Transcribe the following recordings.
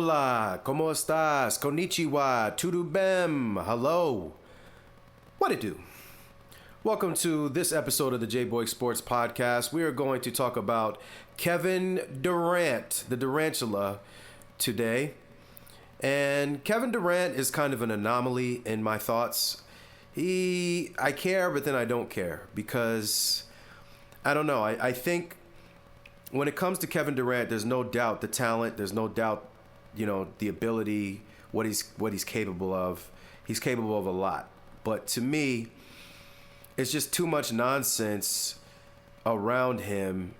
Hola, ¿cómo estás? Konnichiwa, tudo bem, hello. What it do? Welcome to this episode of the J-Boy Sports Podcast. We are going to talk about Kevin Durant, the Durantula, today. And Kevin Durant is kind of an anomaly in my thoughts. I care, but then I don't care because, I don't know, I think when it comes to Kevin Durant, there's no doubt the talent, there's no doubt, the ability, what he's capable of. He's capable of a lot. But to me, it's just too much nonsense around him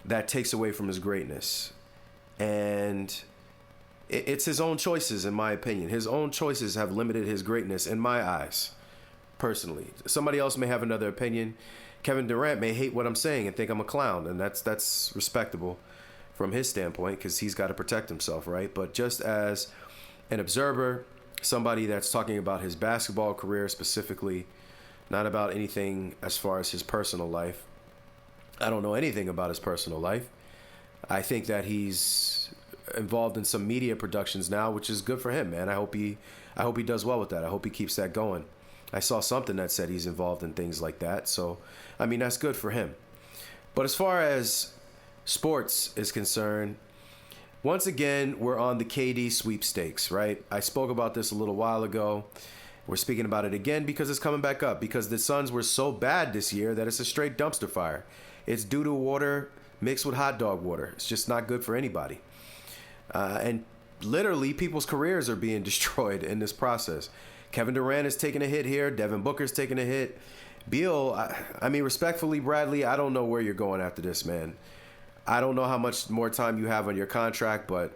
that takes away from his greatness. And it's his own choices, in my opinion. His own choices have limited his greatness in my eyes, personally. Somebody else may have another opinion. Kevin Durant may hate what I'm saying and think I'm a clown, and that's respectable from his standpoint because he's got to protect himself, right? But just as an observer, somebody that's talking about his basketball career specifically, not about anything as far as his personal life. I don't know anything about his personal life. I think that he's involved in some media productions now, which is good for him, man. I hope he does well with that. I hope he keeps that going. I saw something that said he's involved in things like that. So, I mean, that's good for him. But as far as sports is concerned, once again, we're on the KD sweepstakes, right? I spoke about this a little while ago. We're speaking about it again because it's coming back up because the Suns were so bad this year that it's a straight dumpster fire. It's doo-doo water mixed with hot dog water. It's just not good for anybody. And literally, people's careers are being destroyed in this process. Kevin Durant is taking a hit here. Devin Booker's taking a hit. Beal, I mean, respectfully, Bradley, I don't know where you're going after this, man. I don't know how much more time you have on your contract, but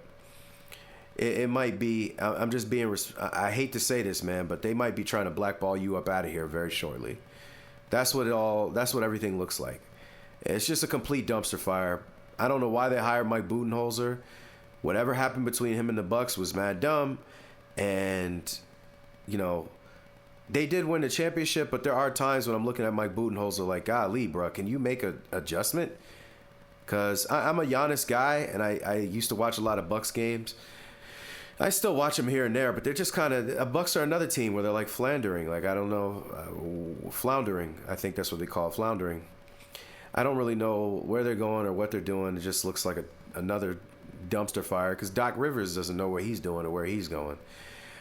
it might be, I'm just being, I hate to say this, man, but they might be trying to blackball you up out of here very shortly. That's what everything looks like. It's just a complete dumpster fire. I don't know why they hired Mike Budenholzer. Whatever happened between him and the Bucks was mad dumb. And, they did win the championship, but there are times when I'm looking at Mike Budenholzer like, golly, bro, can you make an adjustment? Because I'm a Giannis guy, and I used to watch a lot of Bucks games. I still watch them here and there, but they're just kind of, Bucks are another team where they're like floundering. Like, I don't know, floundering. I think that's what they call it, floundering. I don't really know where they're going or what they're doing. It just looks like another dumpster fire because Doc Rivers doesn't know what he's doing or where he's going.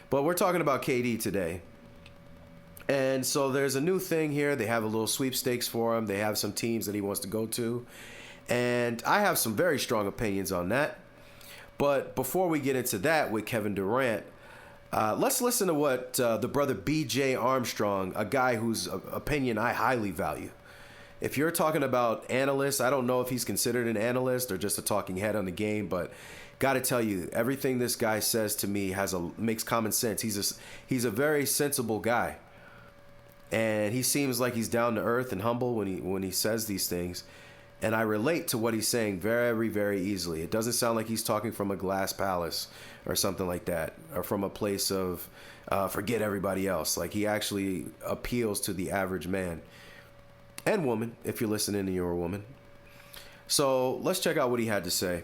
But we're talking about KD today. And so there's a new thing here. They have a little sweepstakes for him. They have some teams that he wants to go to. And I have some very strong opinions on that. But before we get into that with Kevin Durant, let's listen to what the brother B.J. Armstrong, a guy whose opinion I highly value. If you're talking about analysts, I don't know if he's considered an analyst or just a talking head on the game, but got to tell you, everything this guy says to me makes common sense. He's a very sensible guy. And he seems like he's down to earth and humble when he says these things. And I relate to what he's saying very, very easily. It doesn't sound like he's talking from a glass palace or something like that, or from a place of forget everybody else. Like, he actually appeals to the average man and woman, if you're listening and you're a woman. So let's check out what he had to say.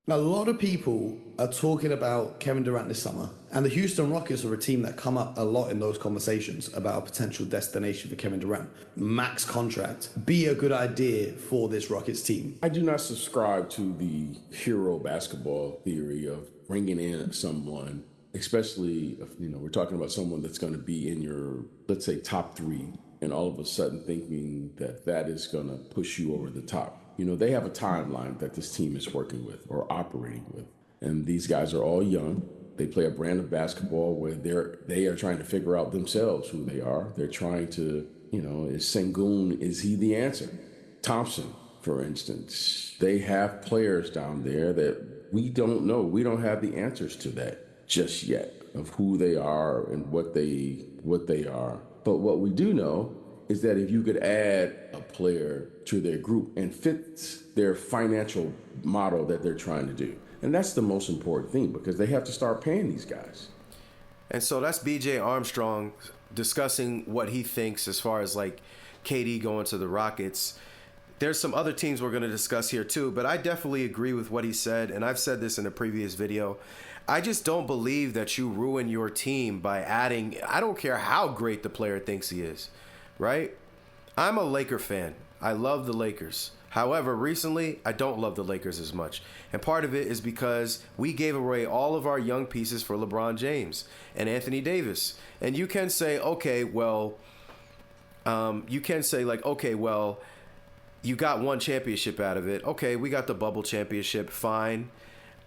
Now, a lot of people are talking about Kevin Durant this summer, and the Houston Rockets are a team that come up a lot in those conversations about a potential destination for Kevin Durant. Max contract, be a good idea for this Rockets team. I do not subscribe to the hero basketball theory of bringing in someone, especially if, we're talking about someone that's going to be in your, let's say, top three, and all of a sudden thinking that is going to push you over the top. They have a timeline that this team is working with or operating with. And these guys are all young. They play a brand of basketball where they are trying to figure out themselves who they are. They're trying to, is Sengun, is he the answer? Thompson, for instance. They have players down there that we don't know. We don't have the answers to that just yet of who they are and what they are. But what we do know is that if you could add a player to their group and fit their financial model that they're trying to do. And that's the most important thing because they have to start paying these guys. And so that's B.J. Armstrong discussing what he thinks as far as like KD going to the Rockets. there's some other teams we're going to discuss here too, but I definitely agree with what he said, and I've said this in a previous video. I just don't believe that you ruin your team by adding, I don't care how great the player thinks he is, right? I'm a Laker fan. I love the Lakers. However, recently, I don't love the Lakers as much. And part of it is because we gave away all of our young pieces for LeBron James and Anthony Davis. And you can say, okay, well, you got one championship out of it. Okay, we got the bubble championship, fine.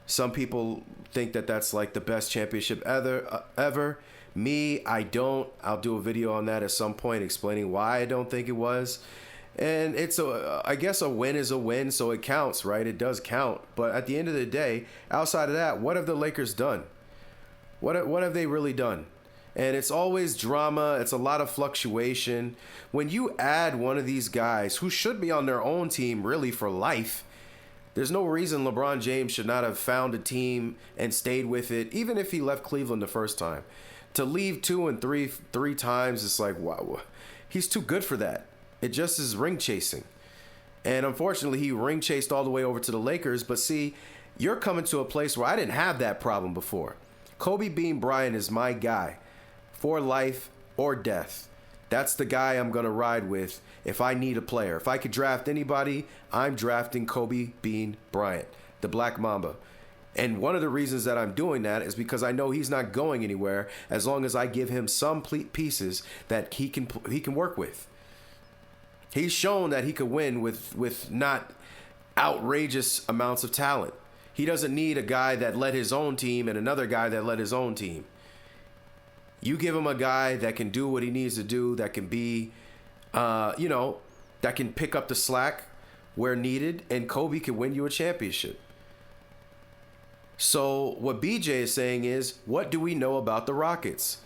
Some people think that that's like the best championship ever. Me, I don't. I'll do a video on that at some point explaining why I don't think it was. And I guess a win is a win, so it counts, right? It does count. But at the end of the day, outside of that, what have the Lakers done? What have they really done? And it's always drama. It's a lot of fluctuation. When you add one of these guys who should be on their own team really for life, there's no reason LeBron James should not have found a team and stayed with it, even if he left Cleveland the first time. To leave 2 and 3 times, it's like, wow, he's too good for that. It just is ring chasing. And unfortunately, he ring chased all the way over to the Lakers. But see, you're coming to a place where I didn't have that problem before. Kobe Bean Bryant is my guy for life or death. That's the guy I'm going to ride with if I need a player. If I could draft anybody, I'm drafting Kobe Bean Bryant, the Black Mamba. And one of the reasons that I'm doing that is because I know he's not going anywhere as long as I give him some pieces that he can work with. He's shown that he could win with not outrageous amounts of talent. He doesn't need a guy that led his own team and another guy that led his own team. You give him a guy that can do what he needs to do, that can be, that can pick up the slack where needed, and Kobe can win you a championship. So what BJ is saying is, what do we know about the Rockets?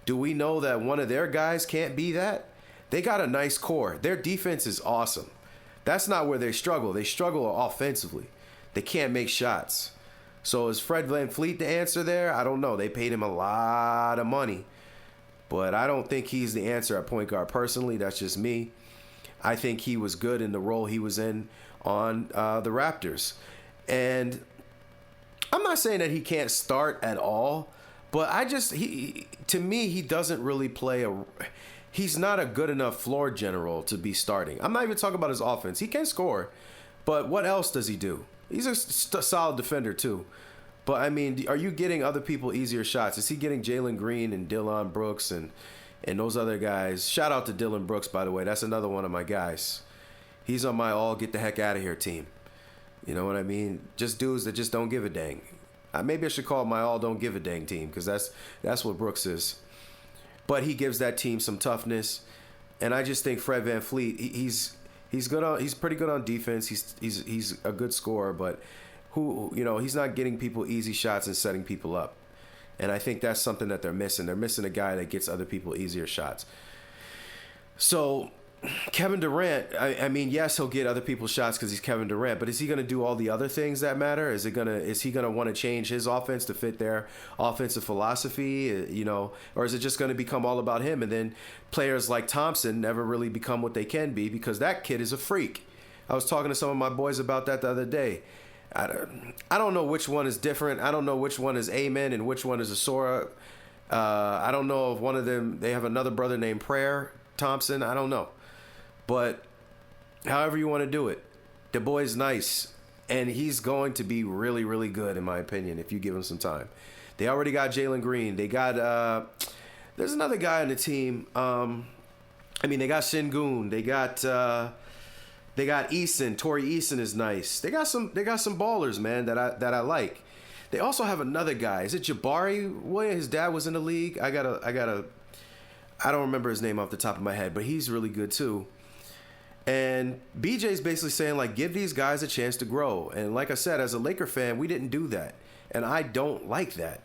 Do we know that one of their guys can't be that? They got a nice core. Their defense is awesome. That's not where they struggle. They struggle offensively. They can't make shots. So is Fred VanVleet the answer there? I don't know. They paid him a lot of money. But I don't think he's the answer at point guard. Personally, that's just me. I think he was good in the role he was in on the Raptors. And I'm not saying that he can't start at all, but to me, he doesn't really play he's not a good enough floor general to be starting. I'm not even talking about his offense. He can score, but what else does he do? He's a solid defender too. But I mean, are you getting other people easier shots? Is he getting Jalen Green and Dillon Brooks and those other guys? Shout out to Dillon Brooks, by the way. That's another one of my guys. He's on my all get the heck out of here team. You know what I mean? Just dudes that just don't give a dang. Maybe I should call it my all don't give a dang team, because that's what Brooks is. But he gives that team some toughness, and I just think Fred VanVleet, he's good he's pretty good on defense. He's a good scorer, but he's not getting people easy shots and setting people up. And I think that's something that they're missing. They're missing a guy that gets other people easier shots. So Kevin Durant, I mean, yes, he'll get other people's shots because he's Kevin Durant, but is he going to do all the other things that matter? Is he going to want to change his offense to fit their offensive philosophy, or is it just going to become all about him? And then players like Thompson never really become what they can be because that kid is a freak. I was talking to some of my boys about that the other day. I don't know which one is different. I don't know which one is Amen and which one is Asora. I don't know if one of them, they have another brother named Prayer Thompson. I don't know. But however you want to do it, the boy's nice. And he's going to be really, really good, in my opinion, if you give him some time. They already got Jalen Green. They got, there's another guy on the team. They got Sengun. They got Eason. Torrey Eason is nice. They got some ballers, man, that I like. They also have another guy. Is it Jabari? Well, his dad was in the league. I don't remember his name off the top of my head, but he's really good too. And BJ's basically saying, like, give these guys a chance to grow. And like I said, as a Laker fan, we didn't do that. And I don't like that.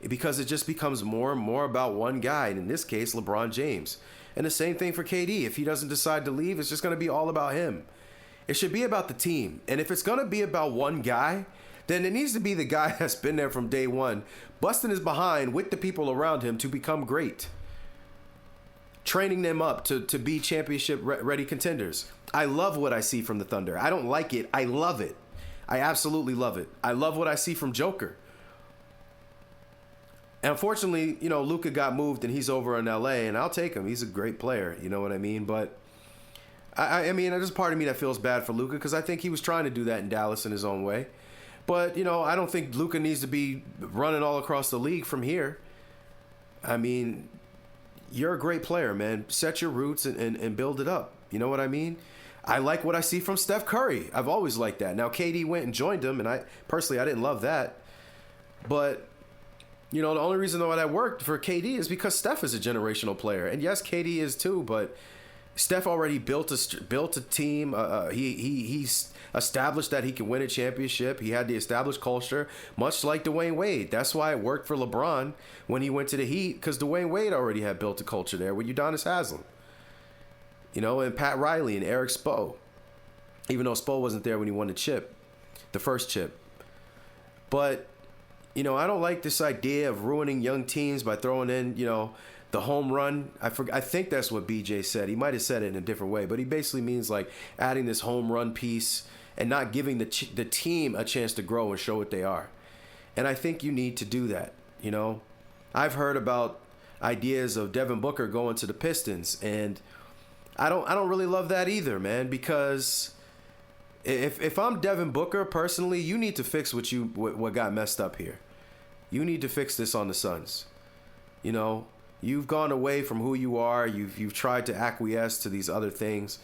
Because it just becomes more and more about one guy. And in this case, LeBron James. And the same thing for KD. If he doesn't decide to leave, it's just going to be all about him. It should be about the team. And if it's going to be about one guy, then it needs to be the guy that's been there from day one, busting his behind with the people around him to become great. training them up to be championship ready contenders. I love what I see from the Thunder. I don't like it. I love it. I absolutely love it. I love what I see from Joker. And unfortunately, you know, Luka got moved and he's over in LA, and I'll take him. He's a great player. You know what I mean? But I mean, there's part of me that feels bad for Luka because I think he was trying to do that in Dallas in his own way. But, you know, I don't think Luka needs to be running all across the league from here. I mean, you're a great player, man. Set your roots and build it up. You know what I mean? I like what I see from Steph Curry. I've always liked that. Now, KD went and joined him, and I didn't love that. But, you know, the only reason why that worked for KD is because Steph is a generational player. And yes, KD is too, but Steph already built a team. He's established that he can win a championship. He had the established culture, much like Dwayne Wade. That's why it worked for LeBron when he went to the Heat, because Dwayne Wade already had built a culture there with Udonis Haslem. You know, and Pat Riley and Eric Spo. Even though Spo wasn't there when he won the first chip. But, you know, I don't like this idea of ruining young teams by throwing in, you know, the home run. I think that's what BJ said. He might have said it in a different way, but he basically means like adding this home run piece and not giving the team a chance to grow and show what they are. And I think you need to do that. You know, I've heard about ideas of Devin Booker going to the Pistons, and I don't really love that either, man, because if I'm Devin Booker personally, you need to fix what got messed up here. You need to fix this on the Suns. You know, you've gone away from who you are. You've tried to acquiesce to these other things.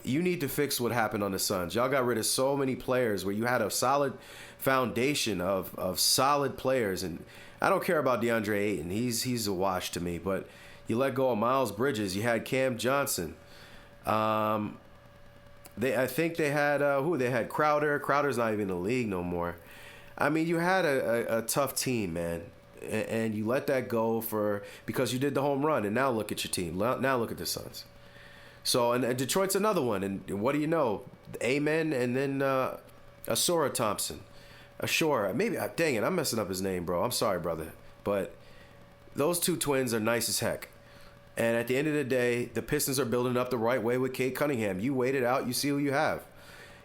You need to fix what happened on the Suns. Y'all got rid of so many players where you had a solid foundation of solid players. And I don't care about DeAndre Ayton. He's a wash to me. But you let go of Miles Bridges. You had Cam Johnson. I think they had they had Crowder. Crowder's not even in the league no more. I mean, you had a tough team, man. And you let that go because you did the home run, and now look at your team. Now look at the Suns. So, and Detroit's another one, and what do you know? Amen, and then Asura Thompson. Maybe, dang it, I'm messing up his name, bro. I'm sorry, brother. But those two twins are nice as heck. And at the end of the day, the Pistons are building up the right way with Kate Cunningham. You wait it out, you see who you have.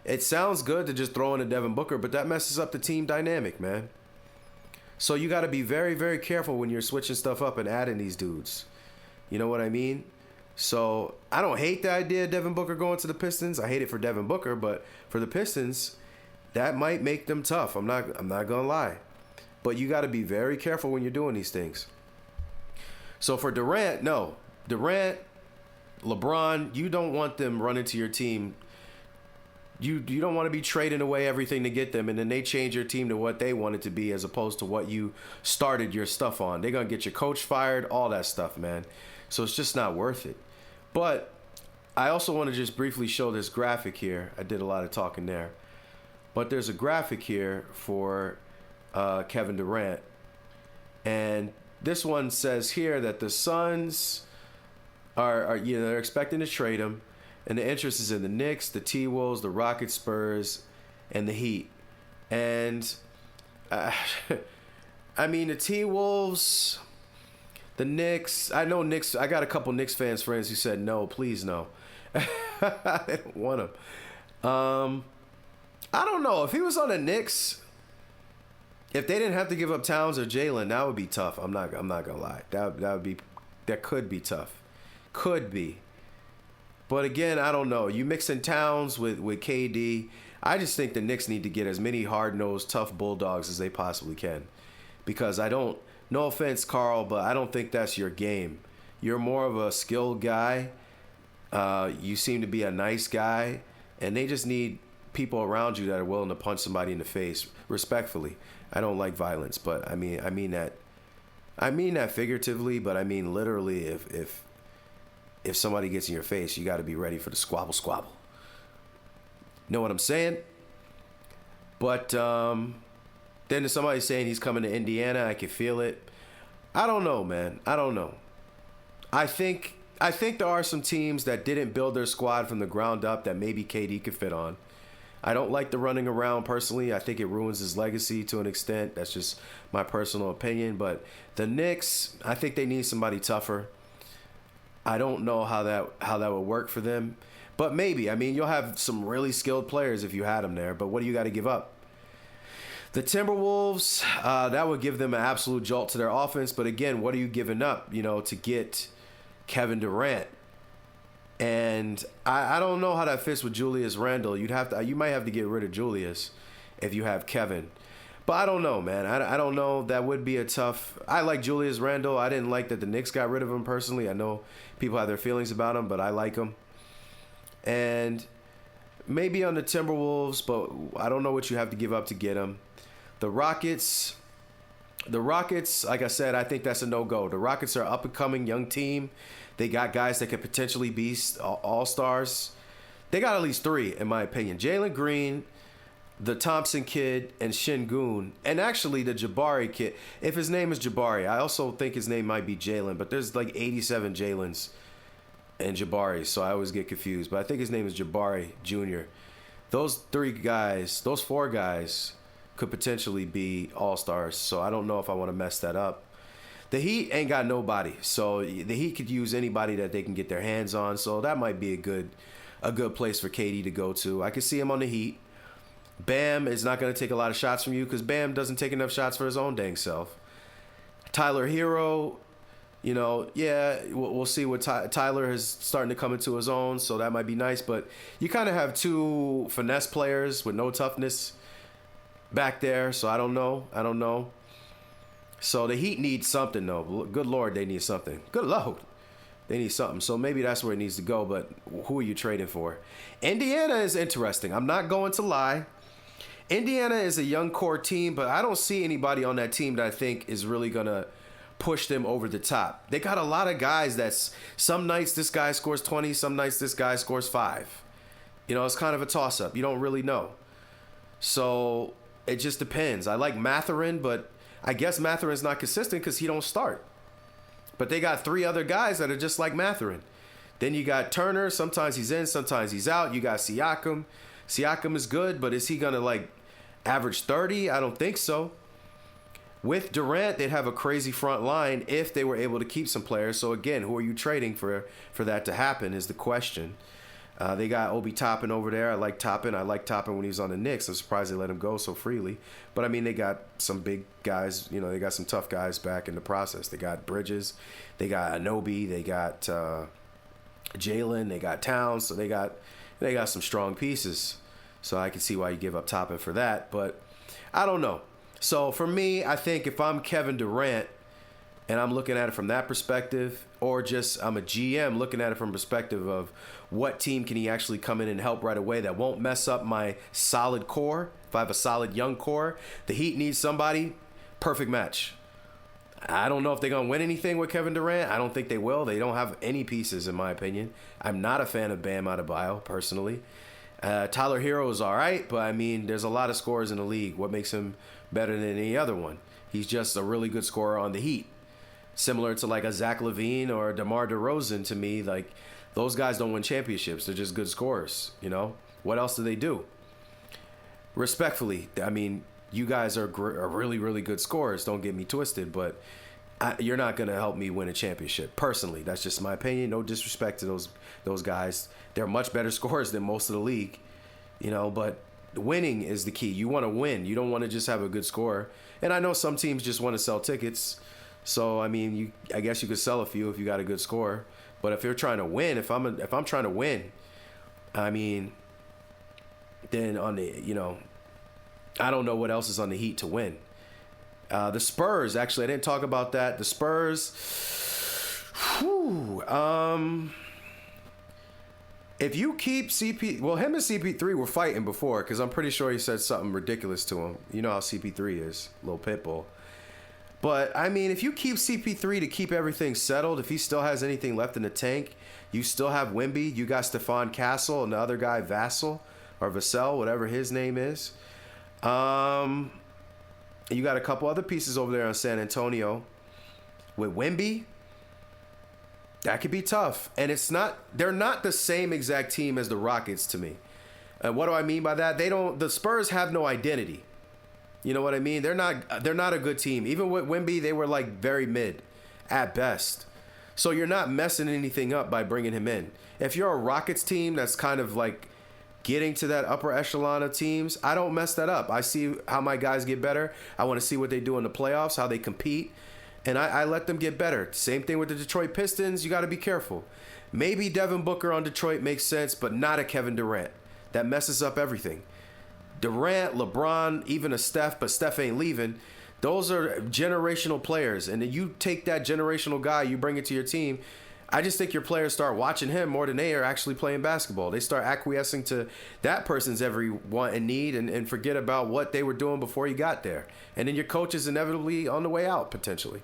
It sounds good to just throw in a Devin Booker, but that messes up the team dynamic, man. So you got to be very, very careful when you're switching stuff up and adding these dudes. You know what I mean? So I don't hate the idea of Devin Booker going to the Pistons. I hate it for Devin Booker, but for the Pistons, that might make them tough. I'm not gonna lie. But you got to be very careful when you're doing these things. So for Durant, LeBron, you don't want them running to your team. You don't want to be trading away everything to get them, and then they change your team to what they want it to be as opposed to what you started your stuff on. They're going to get your coach fired, all that stuff, man. So it's just not worth it. But I also want to just briefly show this graphic here. I did a lot of talking there. But there's a graphic here for Kevin Durant. And this one says here that the Suns are they're expecting to trade him. And the interest is in the Knicks, the T-Wolves, the Rockets, Spurs, and the Heat. And, I mean, the T-Wolves, the Knicks. I know Knicks. I got a couple Knicks friends who said, no, please no. I don't want him. I don't know. If he was on the Knicks, if they didn't have to give up Towns or Jalen, that would be tough. I'm not going to lie. That could be tough. Could be. But again, I don't know. You mix in Towns with KD. I just think the Knicks need to get as many hard-nosed, tough Bulldogs as they possibly can. Because no offense, Carl, but I don't think that's your game. You're more of a skilled guy. You seem to be a nice guy. And they just need people around you that are willing to punch somebody in the face, respectfully. I don't like violence, but I mean that figuratively, but I mean literally if somebody gets in your face, you got to be ready for the squabble. Know what I'm saying? But then there's somebody saying he's coming to Indiana. I can feel it. I don't know, man. I don't know. I think there are some teams that didn't build their squad from the ground up that maybe KD could fit on. I don't like the running around personally. I think it ruins his legacy to an extent. That's just my personal opinion. But the Knicks, I think they need somebody tougher. I don't know how that would work for them, but maybe. I mean, you'll have some really skilled players if you had them there. But what do you got to give up? The Timberwolves, that would give them an absolute jolt to their offense. But again, what are you giving up, to get Kevin Durant? And I don't know how that fits with Julius Randle. You might have to get rid of Julius if you have Kevin. But I don't know, man. I don't know. That would be a tough. I like Julius Randle. I didn't like that the Knicks got rid of him personally. I know people have their feelings about him, but I like him. And maybe on the Timberwolves, but I don't know what you have to give up to get him. The Rockets, like I said, I think that's a no-go. The Rockets are an up-and-coming young team. They got guys that could potentially be all-stars. They got at least 3, in my opinion. Jalen Green, the Thompson kid, and Şengün. And actually the Jabari kid. If his name is Jabari, I also think his name might be Jalen. But there's like 87 Jalens and Jabari, so I always get confused. But I think his name is Jabari Jr. Those 4 guys could potentially be all-stars. So I don't know if I want to mess that up. The Heat ain't got nobody. So the Heat could use anybody that they can get their hands on. So that might be a good place for KD to go to. I could see him on the Heat. Bam is not going to take a lot of shots from you because Bam doesn't take enough shots for his own dang self. Tyler Hero, we'll see what Tyler is starting to come into his own, so that might be nice. But you kind of have 2 finesse players with no toughness back there, so I don't know. So the Heat need something, though. Good Lord, they need something. Good Lord. They need something. So maybe that's where it needs to go, but who are you trading for? Indiana is interesting. I'm not going to lie. Indiana is a young core team, but I don't see anybody on that team that I think is really going to push them over the top. They got a lot of guys that's some nights this guy scores 20, some nights this guy scores 5. It's kind of a toss-up. You don't really know. So it just depends. I like Mathurin, but I guess Mathurin's not consistent because he don't start. But they got 3 other guys that are just like Mathurin. Then you got Turner. Sometimes he's in, sometimes he's out. You got Siakam. Siakam is good, but is he going to average 30? I don't think so. With Durant, they'd have a crazy front line if they were able to keep some players. So again, who are you trading for that to happen is the question. They got Obi Toppin over there. I like Toppin. When he was on the Knicks. I'm surprised they let him go so freely. But I mean, they got some big guys. They got some tough guys back in the process. They got Bridges. They got Anunoby. They got Jalen. They got Towns. So they got some strong pieces. So I can see why you give up Toppin for that. But I don't know. So for me, I think if I'm Kevin Durant and I'm looking at it from that perspective, or just I'm a GM looking at it from perspective of what team can he actually come in and help right away that won't mess up my solid core. If I have a solid young core, the Heat needs somebody, perfect match. I don't know if they're going to win anything with Kevin Durant. I don't think they will. They don't have any pieces, in my opinion. I'm not a fan of Bam Adebayo, personally. Tyler Hero is all right, but I mean, there's a lot of scorers in the league. What makes him better than any other one? He's just a really good scorer on the Heat. Similar to a Zach LaVine or DeMar DeRozan to me, those guys don't win championships. They're just good scorers, What else do they do? Respectfully, I mean, you guys are really, really good scorers. Don't get me twisted, but you're not going to help me win a championship. Personally, that's just my opinion. No disrespect to those guys. They're much better scorers than most of the league, but winning is the key. You want to win. You don't want to just have a good scorer. And I know some teams just want to sell tickets. So, I mean, I guess you could sell a few if you got a good scorer. But if you're trying to win, if I'm trying to win, I mean, then on the, I don't know what else is on the Heat to win. The Spurs, actually, I didn't talk about that. The Spurs, if you keep him and CP3 were fighting before, because I'm pretty sure he said something ridiculous to him. You know how CP3 is, little pit bull. But, I mean, if you keep CP3 to keep everything settled, if he still has anything left in the tank, you still have Wemby, you got Stephon Castle, and the other guy, Vassell, whatever his name is. You got a couple other pieces over there on San Antonio. With Wemby, that could be tough. And they're not the same exact team as the Rockets to me. And what do I mean by that? The Spurs have no identity. You know what I mean? They're not a good team. Even with Wemby, they were very mid at best. So you're not messing anything up by bringing him in. If you're a Rockets team that's kind of like getting to that upper echelon of teams, I don't mess that up. I see how my guys get better. I want to see what they do in the playoffs, how they compete, and I let them get better. Same thing with the Detroit Pistons. You got to be careful. Maybe Devin Booker on Detroit makes sense, but not a Kevin Durant. That messes up everything. Durant, LeBron, even a Steph, but Steph ain't leaving. Those are generational players, and then you take that generational guy, you bring it to your team. I just think your players start watching him more than they are actually playing basketball. They start acquiescing to that person's every want and need and forget about what they were doing before you got there. And then your coach is inevitably on the way out, potentially.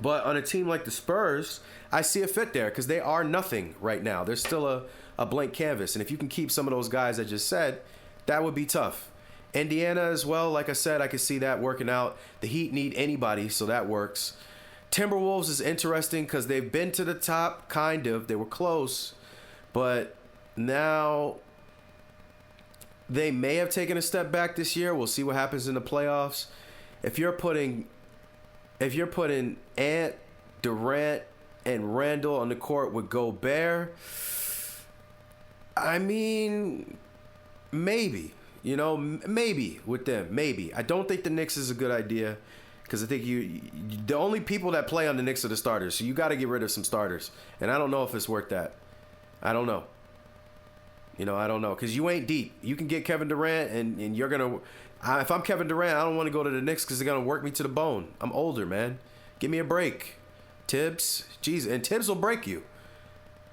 But on a team like the Spurs, I see a fit there because they are nothing right now. They're still a blank canvas. And if you can keep some of those guys I just said, that would be tough. Indiana as well, like I said, I could see that working out. The Heat need anybody, so that works. Timberwolves is interesting because they've been to the top, kind of. They were close, but now they may have taken a step back this year. We'll see what happens in the playoffs. If you're putting Ant, Durant, and Randall on the court with Gobert, I mean, maybe. Maybe with them, maybe. I don't think the Knicks is a good idea because I think the only people that play on the Knicks are the starters. So you got to get rid of some starters. And I don't know if it's worth that. I don't know. I don't know because you ain't deep. You can get Kevin Durant and you're going to – if I'm Kevin Durant, I don't want to go to the Knicks because they're going to work me to the bone. I'm older, man. Give me a break. Tibbs. Jeez, and Tibbs will break you.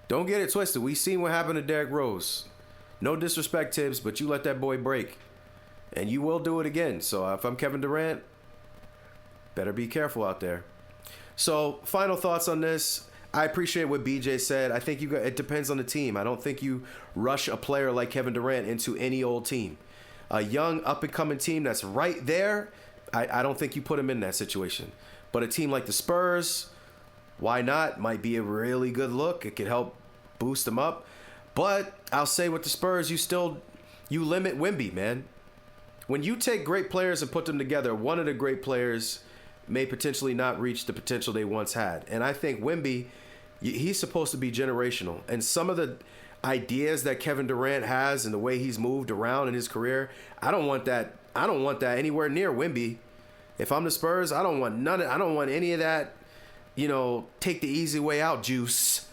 Don't get it twisted. We seen what happened to Derrick Rose. No disrespect, Tibbs, but you let that boy break. And you will do it again. So if I'm Kevin Durant, better be careful out there. So final thoughts on this. I appreciate what BJ said. I think it depends on the team. I don't think you rush a player like Kevin Durant into any old team. A young, up-and-coming team that's right there, I don't think you put him in that situation. But a team like the Spurs, why not? Might be a really good look. It could help boost them up. But I'll say with the Spurs, you limit Wemby, man. When you take great players and put them together, one of the great players may potentially not reach the potential they once had. And I think Wemby, he's supposed to be generational. And some of the ideas that Kevin Durant has and the way he's moved around in his career, I don't want that anywhere near Wemby. If I'm the Spurs, I don't want any of that, take the easy way out juice.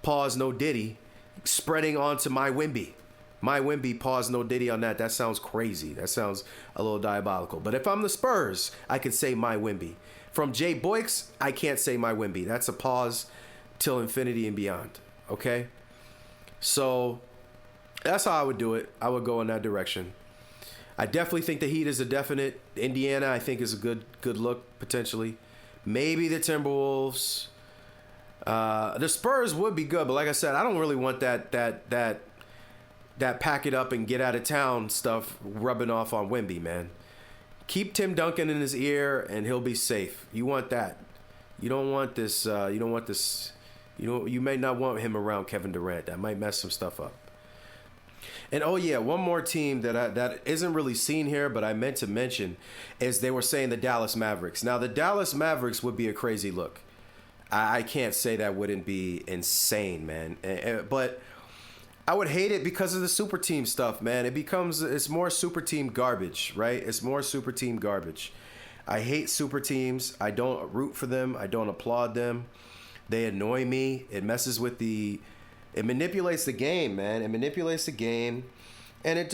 Pause, no Diddy. Spreading onto my Wemby. My Wemby, pause, no Diddy on that. That sounds crazy. That sounds a little diabolical. But if I'm the Spurs, I can say my Wemby. From Jay Boyks, I can't say my Wemby. That's a pause till infinity and beyond. Okay? So that's how I would do it. I would go in that direction. I definitely think the Heat is a definite. Indiana, I think, is a good look, potentially. Maybe the Timberwolves. The Spurs would be good, but like I said, I don't really want that pack it up and get out of town stuff rubbing off on Wemby, man. Keep Tim Duncan in his ear and he'll be safe. You want that. You don't want this. You may not want him around Kevin Durant. That might mess some stuff up. And oh yeah, one more team that isn't really seen here, but I meant to mention is they were saying the Dallas Mavericks. Now the Dallas Mavericks would be a crazy look. I can't say that wouldn't be insane, man. But I would hate it because of the super team stuff, man. It's more super team garbage, right? It's more super team garbage. I hate super teams. I don't root for them. I don't applaud them. They annoy me. It messes with it manipulates the game, man. It manipulates the game. And it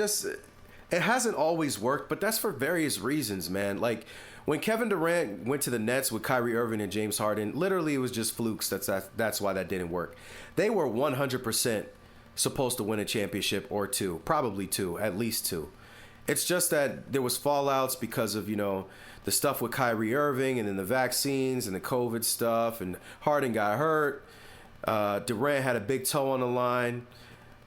hasn't always worked, but that's for various reasons, man. Like, when Kevin Durant went to the Nets with Kyrie Irving and James Harden, literally it was just flukes. That's why that didn't work. They were 100% supposed to win a championship or two, probably two, at least two. It's just that there was fallouts because of, the stuff with Kyrie Irving and then the vaccines and the COVID stuff, and Harden got hurt. Durant had a big toe on the line.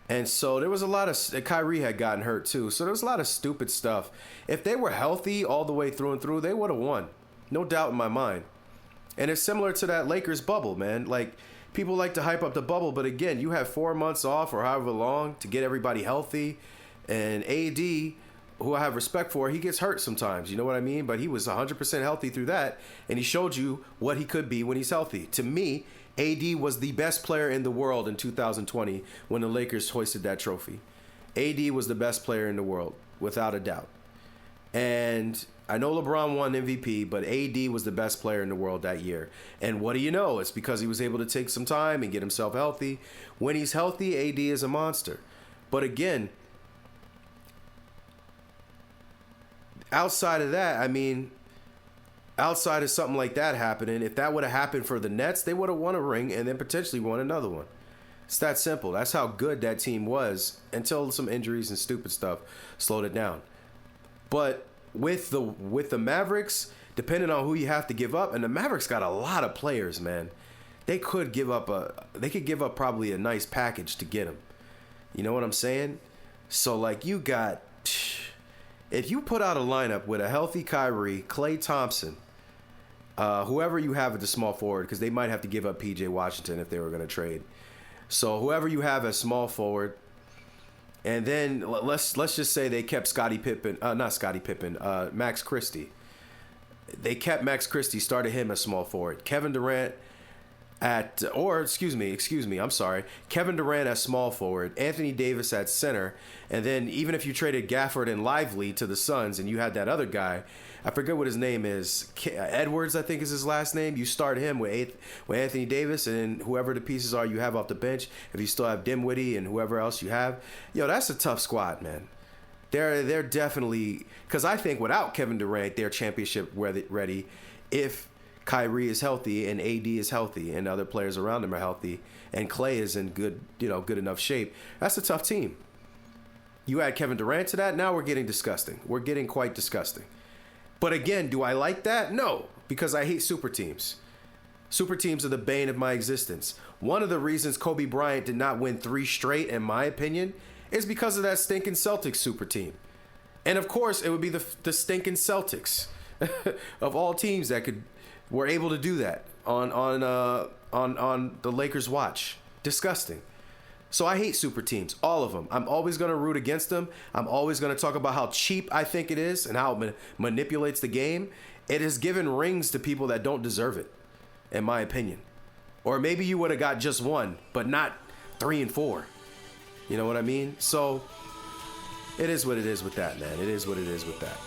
And so there was a lot of, Kyrie had gotten hurt too. So there was a lot of stupid stuff. If they were healthy all the way through and through, they would have won. No doubt in my mind. And it's similar to that Lakers bubble, man. Like, people like to hype up the bubble, but again, you have 4 months off or however long to get everybody healthy. And AD, who I have respect for, he gets hurt sometimes, you know what I mean? But he was 100% healthy through that, and he showed you what he could be when he's healthy. To me, AD was the best player in the world in 2020 when the Lakers hoisted that trophy. AD was the best player in the world, without a doubt. And I know LeBron won MVP, but AD was the best player in the world that year. And what do you know? It's because he was able to take some time and get himself healthy. When he's healthy, AD is a monster. But again, outside of that, I mean, outside of something like that happening, if that would have happened for the Nets, they would have won a ring and then potentially won another one. It's that simple. That's how good that team was until some injuries and stupid stuff slowed it down. But with the Mavericks, depending on who you have to give up, and the Mavericks got a lot of players, man. They could give up probably a nice package to get them. You know what I'm saying? So like you got, if you put out a lineup with a healthy Kyrie, Klay Thompson, whoever you have at the small forward, because they might have to give up PJ Washington if they were going to trade. So whoever you have as small forward, and then let's just say they kept Max Christie. They kept Max Christie, started him as small forward. Kevin Durant Kevin Durant as small forward, Anthony Davis at center, and then even if you traded Gafford and Lively to the Suns and you had that other guy, I forget what his name is, Edwards I think is his last name, you start him with Anthony Davis and whoever the pieces are you have off the bench, if you still have Dinwiddie and whoever else you have, that's a tough squad, man. They're definitely, because I think without Kevin Durant, they're championship ready if Kyrie is healthy and AD is healthy and other players around him are healthy and Klay is in good enough shape. That's a tough team. You add Kevin Durant to that, now we're getting disgusting. We're getting quite disgusting. But again, do I like that? No, because I hate super teams. Super teams are the bane of my existence. One of the reasons Kobe Bryant did not win 3 straight, in my opinion, is because of that stinking Celtics super team. And of course, it would be the stinking Celtics of all teams that were able to do that on the Lakers' watch. Disgusting. So I hate super teams, all of them. I'm always going to root against them. I'm always going to talk about how cheap I think it is and how it manipulates the game. It has given rings to people that don't deserve it, in my opinion. Or maybe you would have got just 1, but not 3 and 4. You know what I mean? So it is what it is with that, man. It is what it is with that.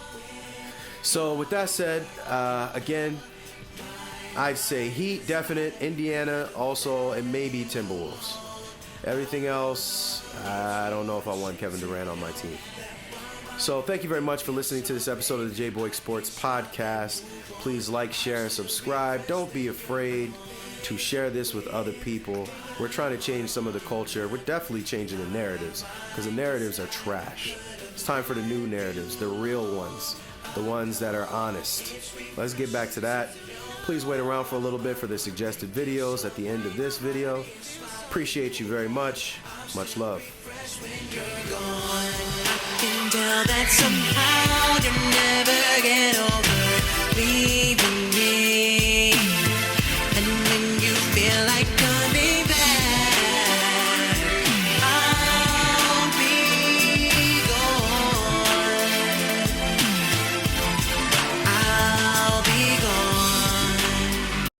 So with that said, again, I'd say Heat, definite. Indiana, also, and maybe Timberwolves. Everything else, I don't know if I want Kevin Durant on my team. So thank you very much for listening to this episode of the J-Boy Sports Podcast. Please like, share, and subscribe. Don't be afraid to share this with other people. We're trying to change some of the culture. We're definitely changing the narratives because the narratives are trash. It's time for the new narratives, the real ones, the ones that are honest. Let's get back to that. Please wait around for a little bit for the suggested videos at the end of this video. Appreciate you very much. Much love.